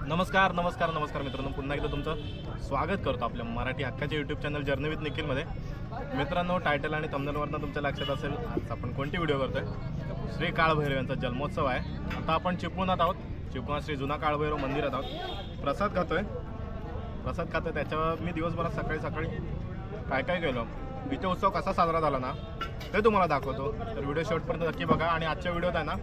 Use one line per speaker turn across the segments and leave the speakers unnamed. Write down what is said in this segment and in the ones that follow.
नमस्कार मित्रांनो, पुन्हा एकदा तुमचं स्वागत करतो आपल्या मराठी हक्काच्या यूट्यूब चॅनल जर्नी विथ निखिलमध्ये. मित्रांनो, टायटल आणि थंबनेलवरनं तुमच्या लक्षात असेल आज आपण कोणती व्हिडिओ करतोय. श्री काळभैरव यांचा जन्मोत्सव आहे. आता आपण चिपळूणात आहोत. चिपळूणात श्री जुना काळभैरव मंदिरात आहोत. प्रसाद खातोय. त्याच्यावर मी दिवसभरात सकाळी काय केलं, इथे उत्सव कसा साजरा झाला ना ते तुम्हाला दाखवतो. तर व्हिडिओ शेवटपर्यंत नक्की बघा. आणि आजच्या व्हिडिओत आहे ना,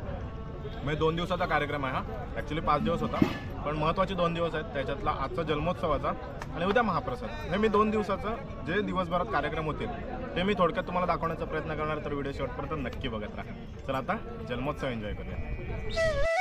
म्हणजे 2 दिवसाचा कार्यक्रम आहे. हा ॲक्च्युली 5 दिवस होता, पण महत्त्वाचे 2 दिवस आहेत. त्याच्यातला आजचा जन्मोत्सवाचा आणि उद्या महाप्रसाद, हे मी 2 दिवसाचं जे दिवसभरात कार्यक्रम होतील ते मी थोडक्यात तुम्हाला दाखवण्याचा प्रयत्न करणार. तर व्हिडिओ शेवटपर्यंत नक्की बघत राहा. चला आता जन्मोत्सव एन्जॉय करूया.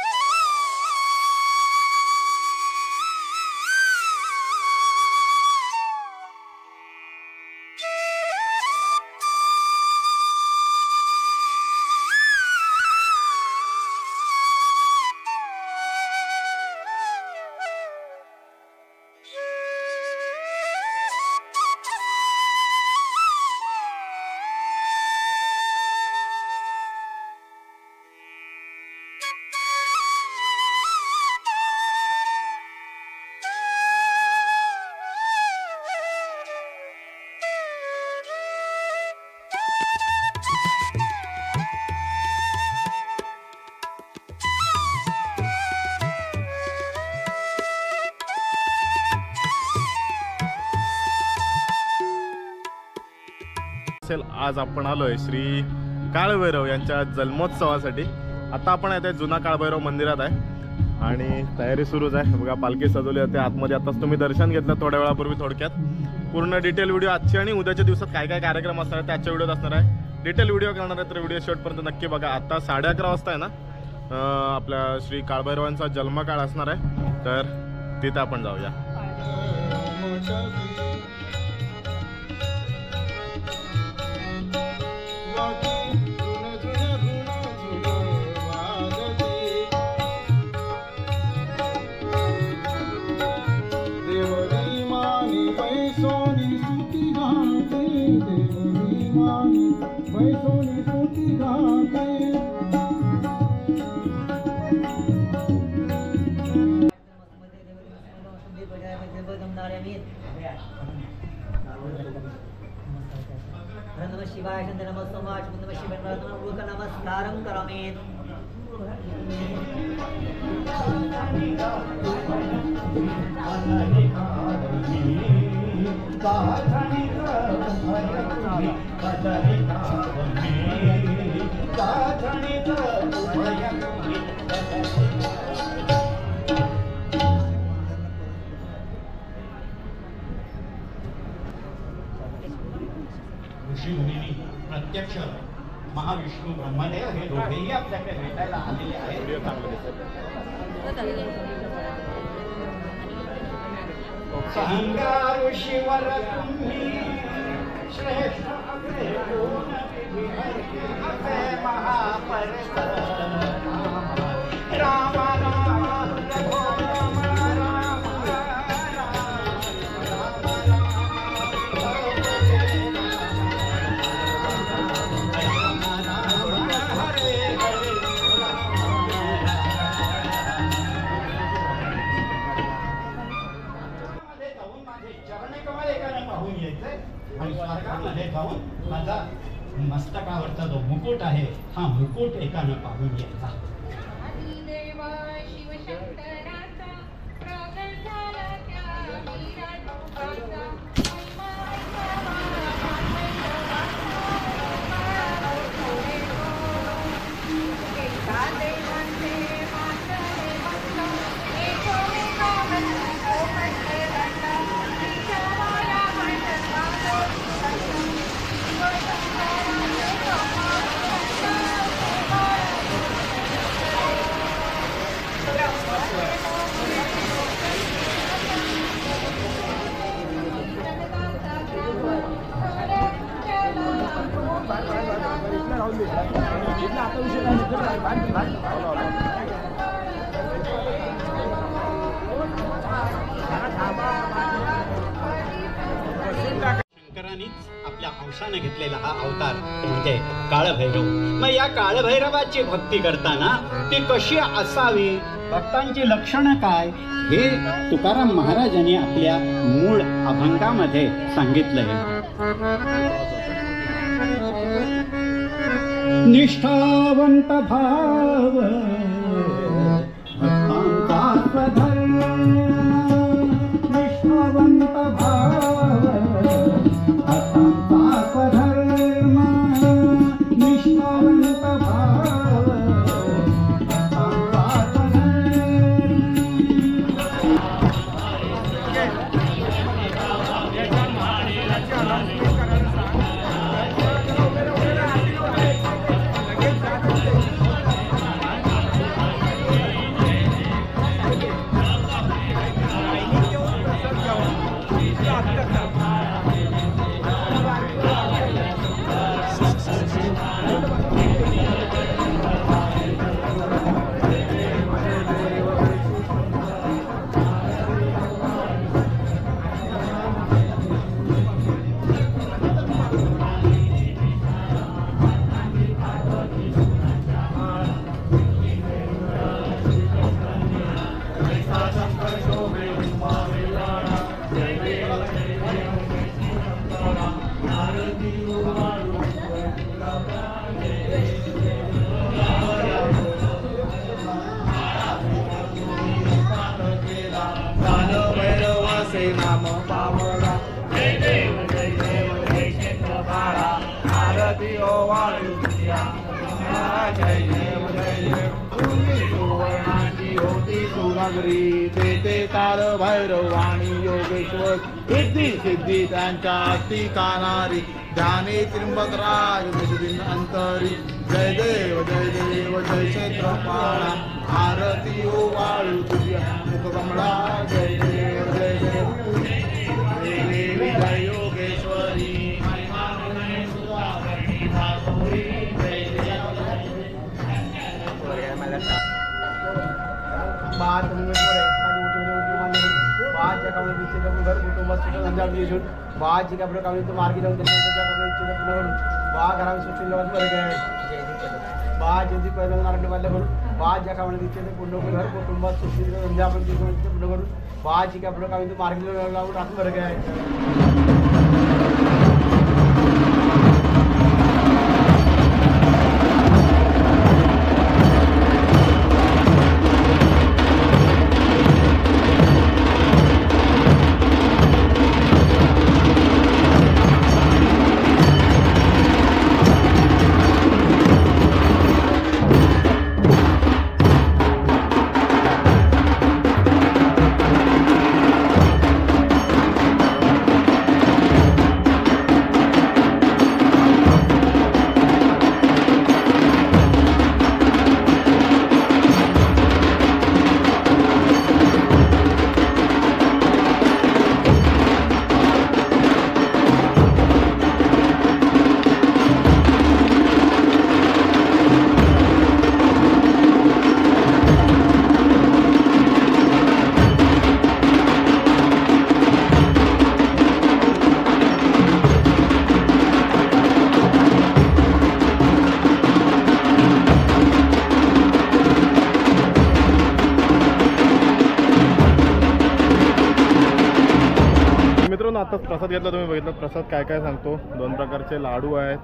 आज आपण आलोय श्री काळभैरव यांच्या जन्मोत्सवासाठी. आता आपण येते जुना काळभैरव मंदिरात आहे आणि तयारी सुरूच आहे. बघा, पालखी सजवली होती आतमध्ये. आताच तुम्ही दर्शन घेतलं थोड्या वेळापूर्वी. थोडक्यात पूर्ण डिटेल व्हिडिओ आजची आणि उद्याच्या दिवसात काय कार्यक्रम असणार आहे त्याच्या व्हिडिओत असणार आहे. डिटेल व्हिडिओ करणार आहे, तर व्हिडिओ शेवटपर्यंत नक्की बघा. आता 11:30 वाजता आहे ना आपल्या श्री काळभैरवांचा जन्मकाळ असणार आहे, तर तिथे आपण जाऊया.
नमः शिवाय नमः सोमाय नमः शिवाय नमस्कारं करोमि.
ऋषीमुनी प्रत्यक्ष महाविष्णू ब्रह्मदेव हे दोघेही आपल्याकडे भेटायला आलेले आहेत. सांगा ऋषीवर तुम्ही श्रेष्ठ महापरस राम आणि स्वर्गामध्ये जाऊन माझा मस्तकावरचा जो मुकुट आहे हा मुकुट एकानं पाहून यायचा. हौसाने घेतलेला हा अवतार म्हणजे काळभैरव. मग या काळभैरवाची भक्ती करताना ती कशी असावी, भक्तांची लक्षणं काय, हे तुकाराम महाराजांनी आपल्या मूळ अभंगामध्ये सांगितलंय. निष्ठावंत भाव भक्तांचा स्वधर्म, निष्ठावंत भाव भक्तांचा स्वधर्म, निष्ठावंत भाव भक्तांचा स्वधर्म.
नाम पावला जय देव जय देव जय क्षेत्र बाळा आरती ओवाळू तुझ्या जय देव जय देव तुम्ही सुवर्णाची होती सुनगरी तेथे काळ भैरव आणि योगेश्वर रिद्धी सिद्धी त्यांच्या अति कानारी ध्याने त्र्यंबकराज दिन अंतरी जय देव जय क्षेत्र बाळा आरती ओवाळू तुझ्या मुखकमळा जय देव जय देव देवी जय योगेश्वरी बाजी का प्रकार तो मार्गी जाऊन घरा सुशील बाज यदि पहिलं नारायण वाल्या करून बाज या कामाला दिसते पूर्ण घर कुटुंबात सुशील म्हणजे आपण पूर्ण करून बाजी का प्रकार तो मार्गी लावून आपण बरं काय
आताच प्रसाद घेतला, तुम्ही बघितलं प्रसाद काय काय सांगतो. 2 प्रकारचे लाडू आहेत,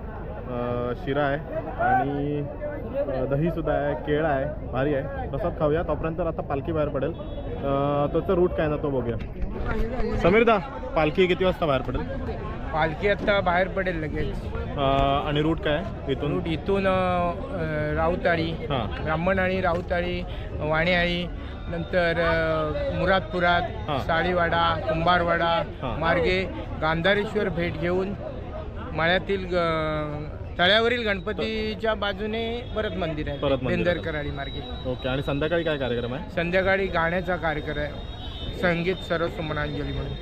शिरा आहे आणि दही सुद्धा आहे, केळं आहे, भारी आहे. प्रसाद खाऊया. तोपर्यंत आता पालखी बाहेर पडेल. त्याचा रूट काय ना तो बघूया. समीरदा, पालखी किती वाजता बाहेर पडेल?
पालखी आता बाहेर पडेल लगेच.
आणि रूट काय इथून?
इथून राऊताळी, ब्राह्मणआळी, राऊताळी, वाणीआळी, नंतर मुरादपुरात, साळीवाडा, कुंभारवाडा मार्गे गांधारेश्वर भेट घेऊन माळ्यातील तळ्यावरील गणपतीच्या बाजूने परत मंदिर आहे बेंदरकराळी मार्गे.
ओके. आणि संध्याकाळी काय कार्यक्रम आहे?
संध्याकाळी गाण्याचा कार्यक्रम आहे, संगीत सरस्वमनांजली म्हणून.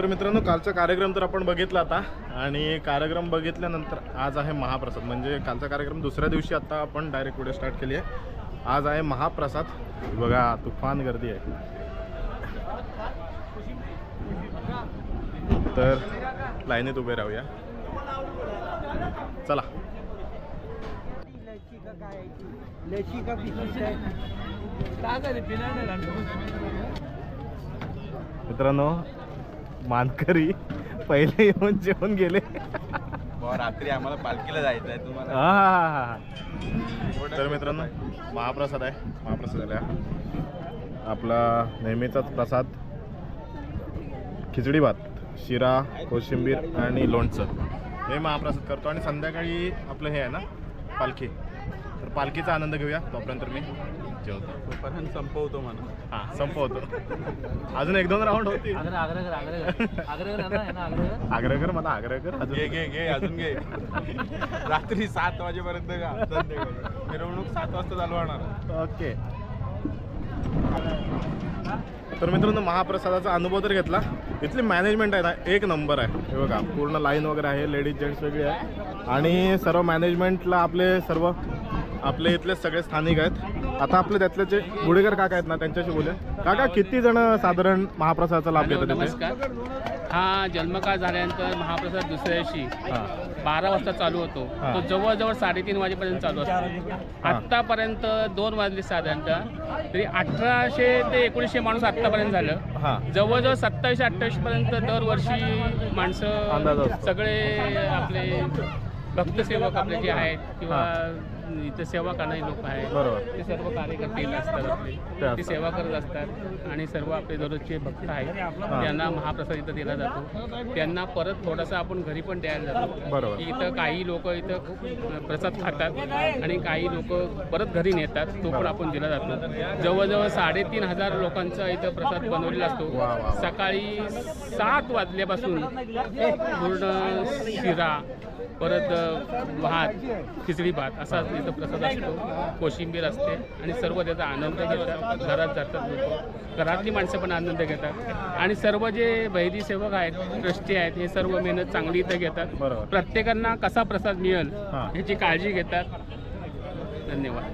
मित्रांनो, कालचा कार्यक्रम तर आपण बघितला आता आणि कार्यक्रम बघितल्यानंतर आज आहे महाप्रसाद. म्हणजे कालचा कार्यक्रम दुसऱ्या दिवशी आता आपण डायरेक्ट पुढे स्टार्ट केली आहे. आज आहे महाप्रसाद. बघा तुफान गर्दी आहे. तर लाईनीत उभे राहूया. चला. मित्रांनो, मानकरी पहिले येऊन जेवून गेले.
रात्री आम्हाला पालखीला जायचं आहे तुम्हाला.
तर मित्रांनो, महाप्रसाद आहे. महाप्रसाद झाला आपला नेहमीचाच प्रसाद. खिचडी भात, शिरा, कोशिंबीर आणि लोणचं हे महाप्रसाद करतो. आणि संध्याकाळी आपलं हे आहे ना पालखी, तर पालखीचा आनंद घेऊया. तोपर्यंत मी जेवतो.
तोपर्यंत संपवतो म्हणून.
हां, संपवतो. अजून 1-2 राऊंड होती.
आग्रह
आग्रह मला आग्रह कर.
घे घे घे अजून घे. रात्री 7 वाजेपर्यंत का मिरवणूक 7 वाजता चालू होणार.
ओके. तर मित्रांनो, महाप्रसादाचा अनुभव तर घेतला. इथली मॅनेजमेंट आहे ना एक नंबर आहे. हे बघा पूर्ण लाईन वगैरे आहे. लेडीज जेंट्स वेगळे आहे आणि सर्व मॅनेजमेंटला आपले इथले सगळे स्थानिक आहेत. आता आपले त्यातले जे गुडेकर काका आहेत ना त्यांच्याशी बोलूया. काका, किती जण साधारण महाप्रसादाचा लाभ घेतात?
नमस्कार. हा जन्मकाळ झाल्यानंतर महाप्रसाद दुसऱ्या दिवशी 12 वाजता चालू होतो. तो जवळजवळ 3:30 वाजेपर्यंत चालू असतो. आत्तापर्यंत 2 वाजले साधारणतः. तरी 1800 ते 1900 माणूस आत्तापर्यंत झालं. जवळजवळ 2700-2800 पर्यंत दरवर्षी माणसं सगळे आपले भक्तसेवक आपले जे आहेत किंवा इथे सेवा करणारे लोक आहेत ते सर्व कार्यकर्ते येत असतात. आपले ते सेवा करत असतात आणि सर्व आपले दररोजचे भक्त आहेत त्यांना महाप्रसाद इथं दिला जातो. त्यांना परत थोडासा आपण घरी पण द्यायला जातो. की इथं काही लोक इथं प्रसाद खातात आणि काही लोक परत घरी नेतात. तो पण आपण दिला जातो. जवळजवळ 3500 लोकांचा इथं प्रसाद बनवलेला असतो. सकाळी 7 वाजल्यापासून पूर्ण शिरा, परत भात, खिचडी भात असा इथं प्रसाद असतो. कोशिंबीर असते आणि सर्व त्याचा आनंद घेतात. घरात जातात लोक, घरातली माणसं पण आनंद घेतात. आणि सर्व जे बहिरी सेवक आहेत, ट्रस्टी आहेत, हे सर्व मेहनत चांगली इथं घेतात. प्रत्येकांना कसा प्रसाद मिळेल ह्याची काळजी घेतात. धन्यवाद.